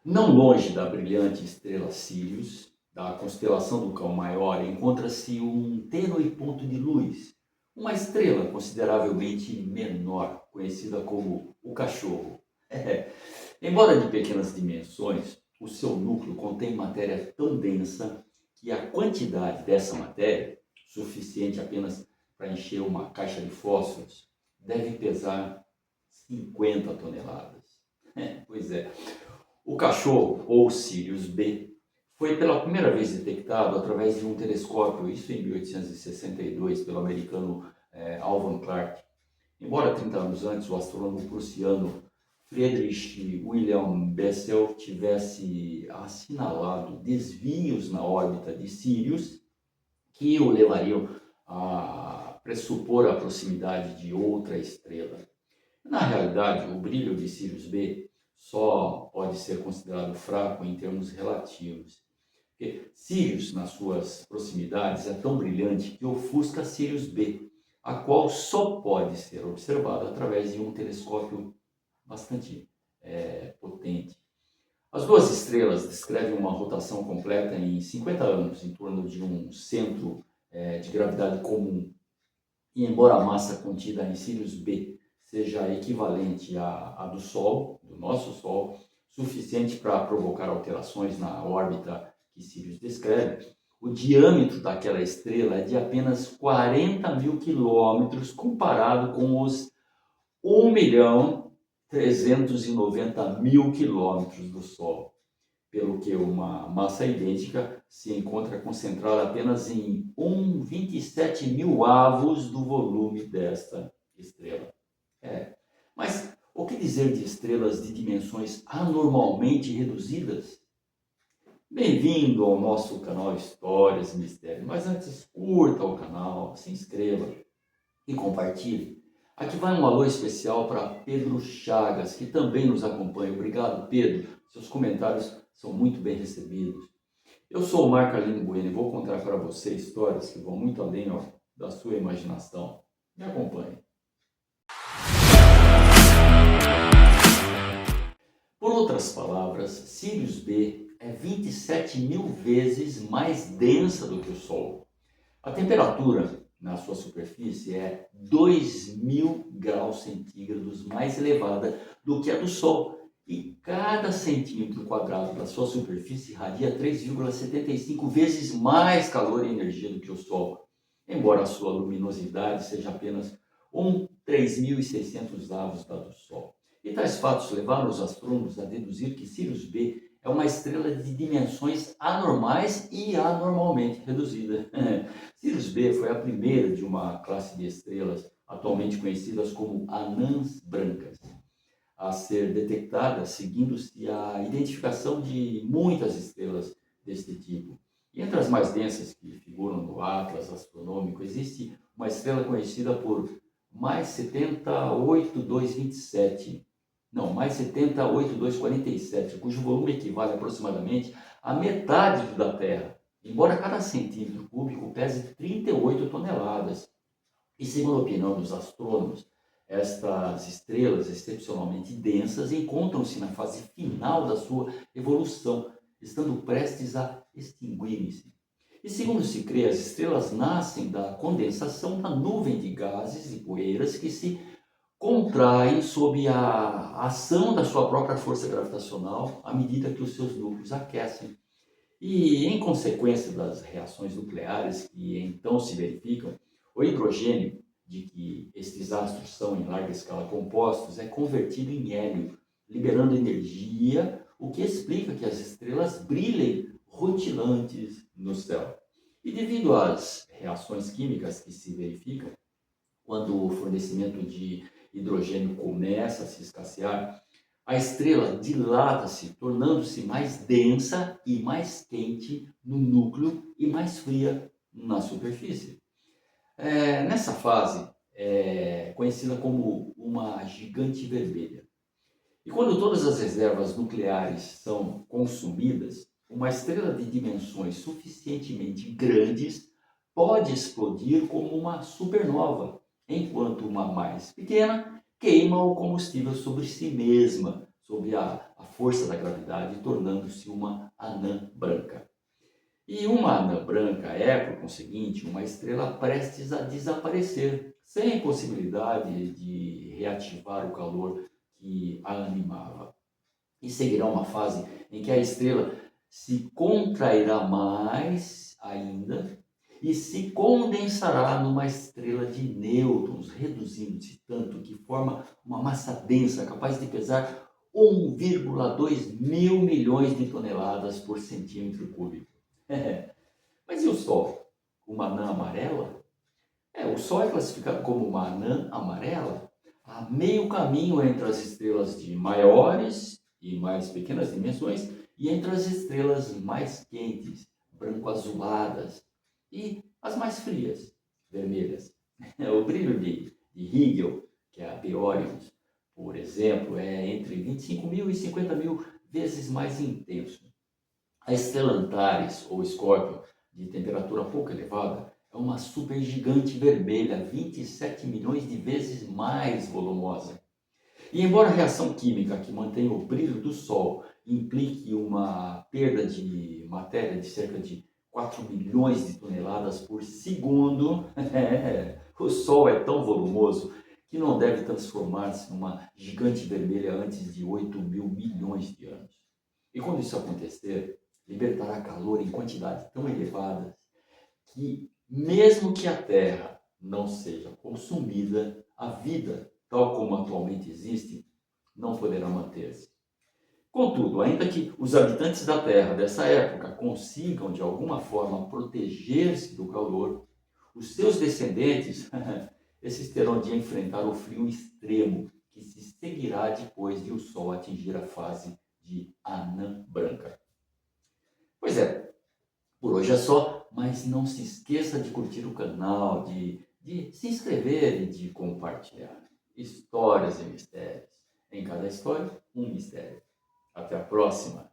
Não longe da brilhante estrela Sírius, da constelação do Cão Maior, encontra-se um tênue ponto de luz, uma estrela consideravelmente menor, conhecida como o Cachorro. Embora de pequenas dimensões, o seu núcleo contém matéria tão densa que a quantidade dessa matéria, suficiente apenas para encher uma caixa de fósforos, deve pesar 50 toneladas. Pois é. O Cachorro, ou Sirius B, foi pela primeira vez detectado através de um telescópio, isso em 1862, pelo americano Alvan Clark. Embora 30 anos antes o astrônomo prussiano Friedrich Wilhelm Bessel tivesse assinalado desvios na órbita de Sirius que o levariam a pressupor a proximidade de outra estrela. Na realidade, o brilho de Sirius B só pode ser considerado fraco em termos relativos. Porque Sirius, nas suas proximidades, é tão brilhante que ofusca Sirius B, a qual só pode ser observada através de um telescópio bastante potente. As duas estrelas descrevem uma rotação completa em 50 anos em torno de um centro de gravidade comum. E embora a massa contida em Sirius B seja equivalente à do Sol, do nosso Sol, suficiente para provocar alterações na órbita que Sirius descreve, o diâmetro daquela estrela é de apenas 40 mil quilômetros comparado com os 1.390.000 quilômetros do Sol, pelo que uma massa idêntica se encontra concentrada apenas em 1,27 mil avos do volume desta estrela. Mas o que dizer de estrelas de dimensões anormalmente reduzidas? Bem-vindo ao nosso canal Histórias e Mistérios, mas antes curta o canal, se inscreva e compartilhe. Aqui vai um alô especial para Pedro Chagas, que também nos acompanha. Obrigado, Pedro. Seus comentários são muito bem recebidos. Eu sou o Marco Aline Bueno e vou contar para você histórias que vão muito além da sua imaginação. Me acompanhe. Por outras palavras, Sirius B é 27 mil vezes mais densa do que o Sol. A temperatura na sua superfície é 2.000 graus centígrados mais elevada do que a do Sol. E cada centímetro quadrado da sua superfície irradia 3,75 vezes mais calor e energia do que o Sol, embora a sua luminosidade seja apenas 3.600 avos da do Sol. E tais fatos levaram os astrônomos a deduzir que Sirius B é uma estrela de dimensões anormais e anormalmente reduzida. Sirius B foi a primeira de uma classe de estrelas atualmente conhecidas como anãs brancas a ser detectada, seguindo-se a identificação de muitas estrelas deste tipo. E entre as mais densas que figuram no Atlas Astronômico, existe uma estrela conhecida por mais 78227, mais 78247, cujo volume equivale aproximadamente à metade da Terra, embora cada centímetro cúbico pese 38 toneladas. E segundo a opinião dos astrônomos, estas estrelas excepcionalmente densas encontram-se na fase final da sua evolução, estando prestes a extinguirem-se. E segundo se crê, as estrelas nascem da condensação da nuvem de gases e poeiras que se contraem sob a ação da sua própria força gravitacional à medida que os seus núcleos aquecem. E em consequência das reações nucleares que então se verificam, o hidrogênio, de que estes astros são em larga escala compostos, é convertido em hélio, liberando energia, o que explica que as estrelas brilhem rutilantes no céu. E devido às reações químicas que se verificam, quando o fornecimento de hidrogênio começa a se escassear, a estrela dilata-se, tornando-se mais densa e mais quente no núcleo e mais fria na superfície. Nessa fase, é conhecida como uma gigante vermelha. E quando todas as reservas nucleares são consumidas, uma estrela de dimensões suficientemente grandes pode explodir como uma supernova, enquanto uma mais pequena queima o combustível sobre si mesma, sob a a força da gravidade, tornando-se uma anã branca. E uma anã branca é, por conseguinte, uma estrela prestes a desaparecer, sem possibilidade de reativar o calor que a animava. E seguirá uma fase em que a estrela se contrairá mais ainda e se condensará numa estrela de nêutrons, reduzindo-se tanto que forma uma massa densa capaz de pesar 1,2 mil milhões de toneladas por centímetro cúbico. Mas e o Sol? Uma anã amarela? O Sol é classificado como uma anã amarela a meio caminho entre as estrelas de maiores e mais pequenas dimensões e entre as estrelas mais quentes, branco-azuladas, e as mais frias, vermelhas. O brilho de Higgle, que é a Biorions, por exemplo, é entre 25 mil e 50 mil vezes mais intenso. A estrela Antares, ou Escorpião, de temperatura pouco elevada, é uma supergigante vermelha 27 milhões de vezes mais volumosa. E embora a reação química que mantém o brilho do Sol implique uma perda de matéria de cerca de 4 milhões de toneladas por segundo, o Sol é tão volumoso que não deve transformar-se numa gigante vermelha antes de 8 mil milhões de anos. E quando isso acontecer, libertará calor em quantidades tão elevadas que, mesmo que a Terra não seja consumida, a vida, tal como atualmente existe, não poderá manter-se. Contudo, ainda que os habitantes da Terra dessa época consigam de alguma forma proteger-se do calor, os seus descendentes, esses terão de enfrentar o frio extremo que se seguirá depois de o Sol atingir a fase de anã branca. Pois é, por hoje é só, mas não se esqueça de curtir o canal, de se inscrever e de compartilhar. Histórias e mistérios. Em cada história, um mistério. Até a próxima!